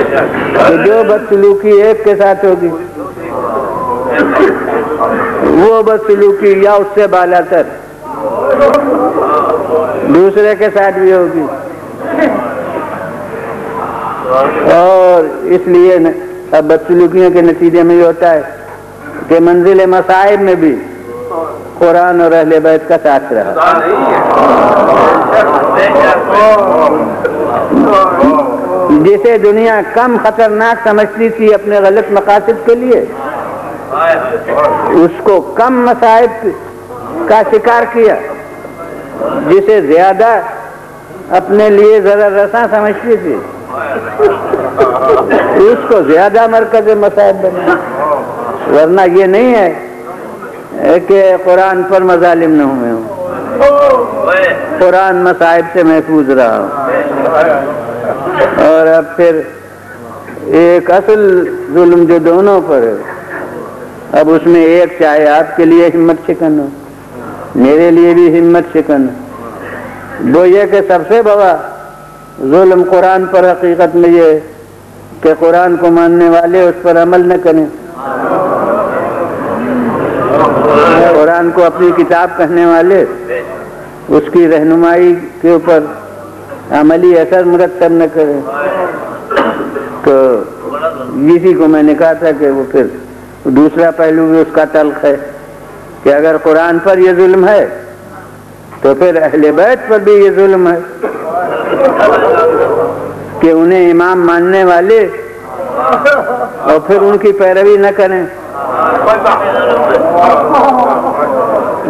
کہ جو بدسلوکی ایک کے ساتھ ہوگی وہ بدسلوکی یا اس سے بالا تر دوسرے کے ساتھ بھی ہوگی. اور اس لیے اب بدسلوکیوں کے نتیجے میں یہ ہوتا ہے کہ منزل مصائب میں بھی قرآن اور اہل بیت کا ساتھ رہا. جسے دنیا کم خطرناک سمجھتی تھی اپنے غلط مقاصد کے لیے اس کو کم مصائب کا شکار کیا. جسے زیادہ اپنے لیے ضرر رساں سمجھتی تھی اس کو زیادہ مرکز مصائب بنا. ورنہ یہ نہیں ہے کہ قرآن پر مظالم نہ ہوئے ہوں، قرآن مصائب سے محفوظ رہا ہوں. اور اب پھر ایک اصل ظلم جو دونوں پر ہے، اب اس میں ایک چاہے آپ کے لیے ہمت شکن ہو، میرے لیے بھی ہمت شکن ہو، وہ یہ کہ سب سے بڑا ظلم قرآن پر حقیقت میں یہ کہ قرآن کو ماننے والے اس پر عمل نہ کریں، قرآن کو اپنی کتاب کہنے والے اس کی رہنمائی کے اوپر عملی اثر مرتب نہ کریں. تو اسی کو میں نے کہا تھا کہ وہ پھر دوسرا پہلو بھی اس کا تلخ ہے کہ اگر قرآن پر یہ ظلم ہے تو پھر اہل بیت پر بھی یہ ظلم ہے کہ انہیں امام ماننے والے اور پھر ان کی پیروی نہ کریں،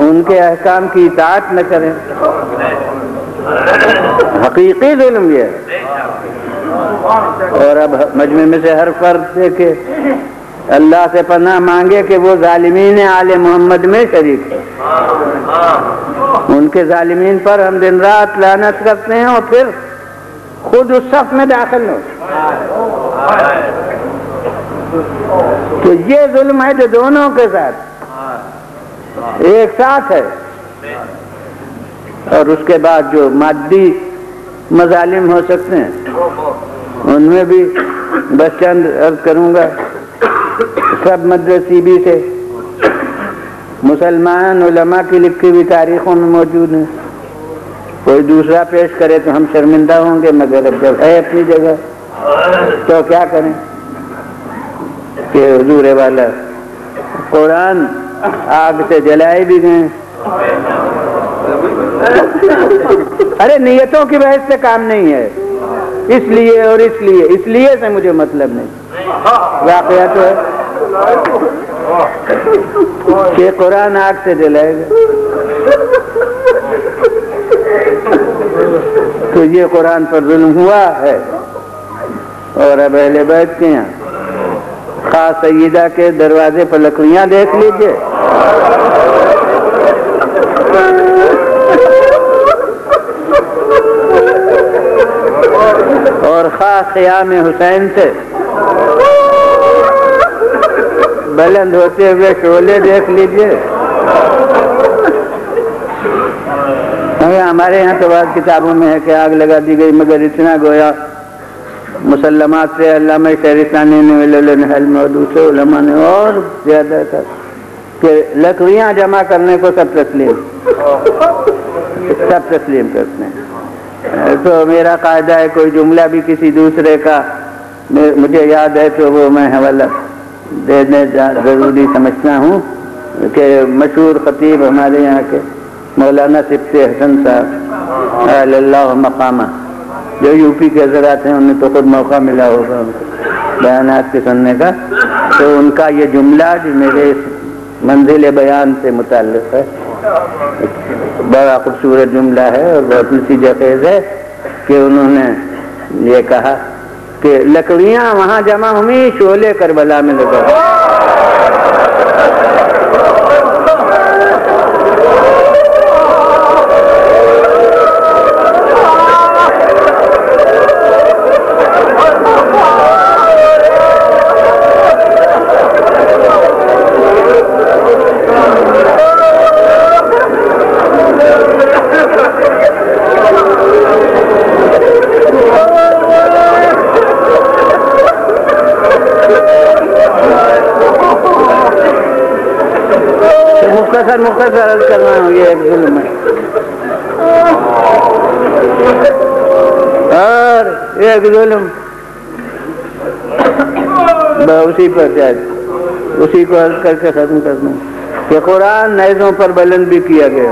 ان کے احکام کی اطاعت نہ کریں. حقیقی ظلم یہ ہے. اور اب مجمع میں سے ہر فرد دیکھے اللہ سے پناہ مانگے کہ وہ ظالمین آل محمد میں شریک ہے. ان کے ظالمین پر ہم دن رات لعنت کرتے ہیں اور پھر خود اس صف میں داخل ہو. تو یہ ظلم ہے جو دونوں کے ساتھ ایک ساتھ ہے. اور اس کے بعد جو مادی مظالم ہو سکتے ہیں ان میں بھی بس چند عرض کروں گا. سب مدرسیبی سے مسلمان علماء کی لکھی ہوئی تاریخوں میں موجود ہیں. کوئی دوسرا پیش کرے تو ہم شرمندہ ہوں گے، مگر اب جب ہے اپنی جگہ تو کیا کریں کہ حضور والا قرآن آگ سے جلائے بھی گئے. ارے نیتوں کی بحث سے کام نہیں ہے، اس لیے اور اس لیے سے مجھے مطلب نہیں. واقعہ تو ہے کہ قرآن آگ سے جلائے گا تو یہ قرآن پر ظلم ہوا ہے. اور اب اہل بیت کے یہاں خاص سیدہ کے دروازے پر لکڑیاں دیکھ لیجئے، اور خاص قیام حسین سے بلند ہوتے ہوئے شعلے دیکھ لیجئے. ہمارے یہاں تو بعض کتابوں میں ہے کہ آگ لگا دی گئی، مگر اتنا گویا مسلمات سے علامہ شہرستانی نے اور دوسرے علماء نے اور زیادہ تھا کہ لکڑیاں جمع کرنے کو سب تسلیم کرتے ہیں. تو میرا قاعدہ ہے کوئی جملہ بھی کسی دوسرے کا مجھے یاد ہے تو وہ میں حوالہ دینے ضروری سمجھتا ہوں کہ مشہور خطیب ہمارے یہاں کے مولانا سبت حسن صاحب اللہ مقامہ جو یو پی کے حضرات ہیں، انہیں تو خود موقع ملا ہوگا بیانات کے سننے کا، تو ان کا یہ جملہ جو میرے منزل بیان سے متعلق ہے بڑا خوبصورت جملہ ہے اور بہت نتیجہ خیز ہے کہ انہوں نے یہ کہا کہ لکڑیاں وہاں جمع ہوئی، شعلے کربلا میں لگا. مختصر عرض کر رہا ہوں، یہ ایک ظلم ہے اور ایک ظلم اسی پر جائے، اسی کو عرض کر کے ختم کر دوں کہ قرآن نیزوں پر بلند بھی کیا گیا،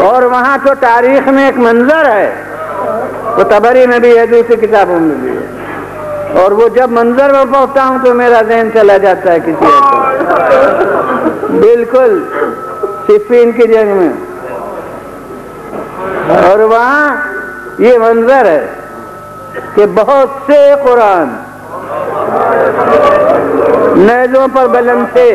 اور وہاں تو تاریخ میں ایک منظر ہے، وہ طبری میں بھی ہے، دوسری کتابوں میں بھی ہے، اور وہ جب منظر میں پہنچتا ہوں تو میرا ذہن چلا جاتا ہے کسی ایسے بالکل صفین کی جنگ میں، اور وہاں یہ منظر ہے کہ بہت سے قرآن نیزوں پر بلند تھے،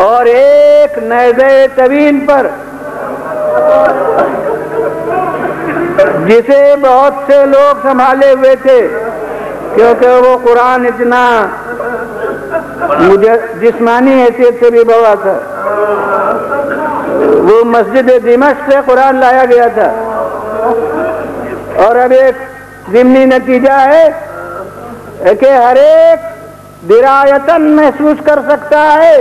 اور ایک نیزے طویل پر جسے بہت سے لوگ سنبھالے ہوئے تھے، کیونکہ وہ قرآن اتنا جسمانی حیثیت سے بھی بڑا تھا، وہ مسجد دمشق سے قرآن لایا گیا تھا، اور اب ایک ضمنی نتیجہ ہے کہ ہر ایک درایتاً محسوس کر سکتا ہے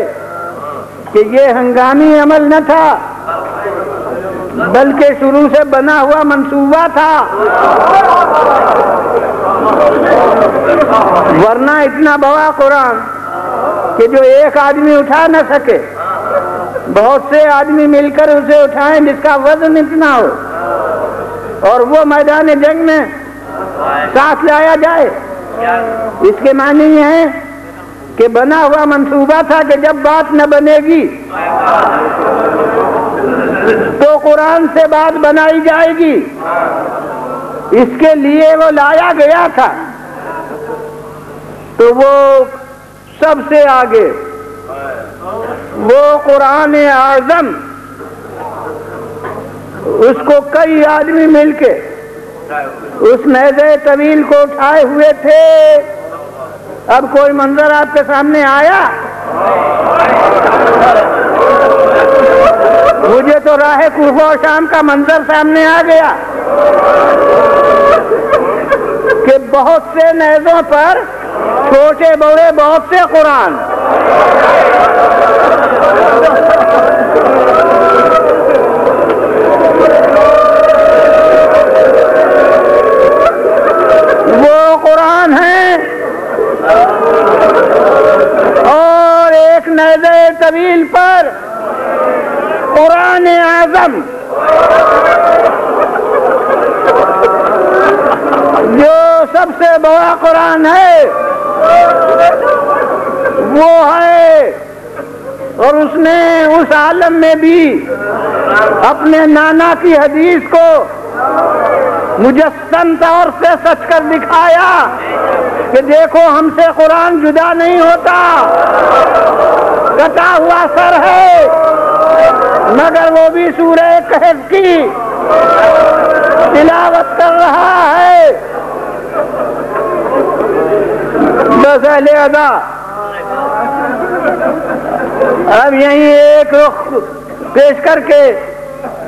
کہ یہ ہنگامی عمل نہ تھا بلکہ شروع سے بنا ہوا منصوبہ تھا، ورنہ اتنا بڑا قرآن کہ جو ایک آدمی اٹھا نہ سکے، بہت سے آدمی مل کر اسے اٹھائیں جس کا وزن اتنا ہو، اور وہ میدان جنگ میں ساتھ لایا جائے، اس کے معنی یہ ہے کہ بنا ہوا منصوبہ تھا کہ جب بات نہ بنے گی تو قرآن سے بات بنائی جائے گی، اس کے لیے وہ لایا گیا تھا۔ تو وہ سب سے آگے وہ قرآن اعظم، اس کو کئی آدمی مل کے اس نیزے طویل کو اٹھائے ہوئے تھے۔ اب کوئی منظر آپ کے سامنے آیا؟ مجھے تو راہ کوفہ و شام کا منظر سامنے آ گیا کہ بہت سے نیزوں پر چھوٹے بڑے بہت سے قرآن، وہ قرآن ہیں، اور ایک نیزے طویل پر قرآن اعظم جو سب سے بڑا قرآن ہے وہ ہے، اور اس نے اس عالم میں بھی اپنے نانا کی حدیث کو مجسم طور سے سچ کر دکھایا کہ دیکھو ہم سے قرآن جدا نہیں ہوتا، کٹا ہوا سر ہے مگر وہ بھی سورہ کہف کی تلاوت کر رہا ہے۔ بس اہل ادا اب یہیں ایک رخ پیش کر کے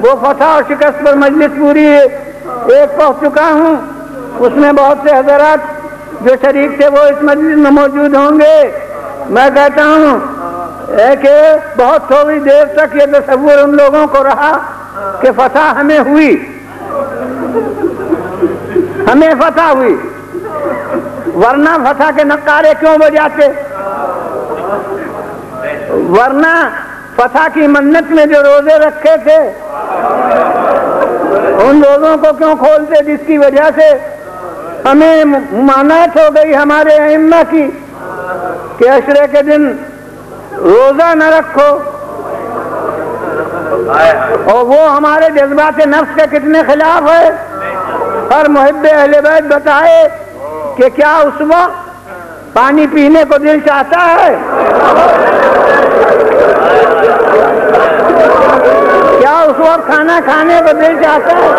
وہ فتح اور شکست پر مجلس پوری ایک پہنچ چکا ہوں، اس میں بہت سے حضرات جو شریک تھے وہ اس مجلس میں موجود ہوں گے۔ میں کہتا ہوں کہ بہت تھوڑی دیر تک یہ تصور ان لوگوں کو رہا کہ فتح ہمیں ہوئی، ہمیں فتح ہوئی، ورنہ فتح کے نقارے کیوں بجاتے، ورنہ فتح کی منت میں جو روزے رکھے تھے ان روزوں کو کیوں کھولتے، جس کی وجہ سے ہمیں ممانعت ہو گئی ہمارے ائمہ کی کہ عشرے کے دن روزہ نہ رکھو، اور وہ ہمارے جذبات نفس کے کتنے خلاف ہے۔ ہر محب اہل بیت بتائے کہ کیا اس وقت پانی پینے کو دل چاہتا ہے؟ کیا اس وقت کھانا کھانے کو دل چاہتا ہے؟